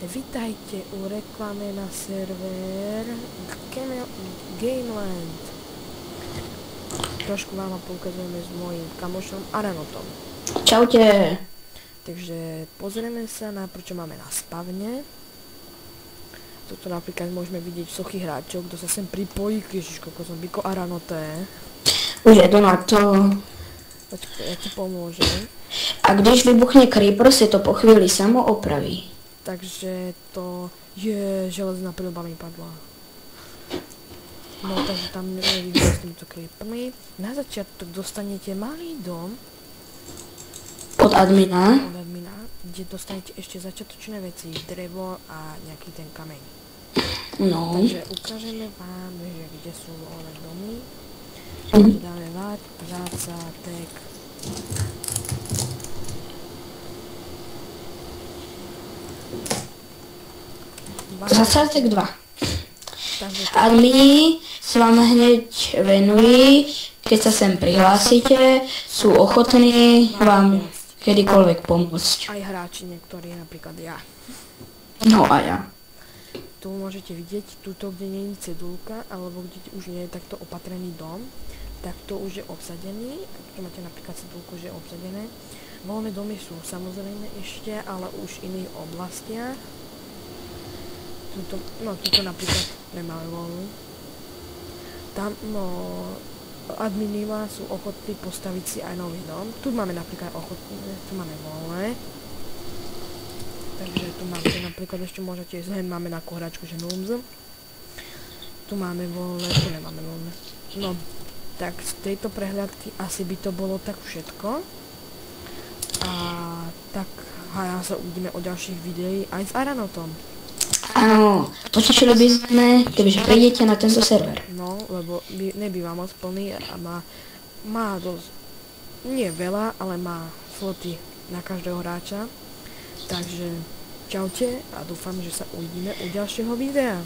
Vítajte u reklamy na server Gameland. Trošku vám poukazujeme s mojím kamošom Aranotom. Čaute. Takže pozrieme sa na čo máme na spavne. Toto napríklad môžeme vidieť sochy hráčov, kto sa sem pripojí. Ježiš, koľko som byko Aranoté. Už jedu na to. Počkaj, ja ti pomôžem. A když vybuchne creeper, si to po chvíli samo opraví. Takže to je železná prilba mi padla. No takže tam nevidíme s týmito creepermi. Na začiatok dostanete malý dom Od admina. kde dostanete ešte začiatočné veci, drevo a nejaký ten kameň. No. Takže ukážeme vám, že kde sú ové domy. Dáme váca, tek. Začátek 2. Takže Admini sa vám hneď venují, keď sa sem prihlásite, sú ochotní vám kedykoľvek pomôcť. aj hráči niektorí, napríklad ja. No a ja. Tu môžete vidieť, tuto, kde nie je cedulka, alebo kde už nie je takto opatrený dom, tak to už je obsadený. Tu máte napríklad cedulku, že je obsadené. Voľné domy sú samozrejme ešte, ale už v iných oblastiach. Tuto napríklad nemáme voľnú. Tam, adminima sú ochotní postaviť si aj nový dom. Tu máme napríklad ochotné, tu máme voľné. Takže tu máme napríklad ešte môžete ísť, máme na kohračku, že Nooms. Tu máme voľné, tu nemáme voľné. No, tak z tejto prehľadky asi by to bolo tak všetko. A tak ja sa uvidíme o ďalších videí aj s Aranotom. Áno, potešili by sme, kebyže prídete na tento server. No, lebo nebýva moc plný a má dosť, nie veľa, ale má sloty na každého hráča. Takže čaute a dúfam, že sa uvidíme u ďalšieho videa.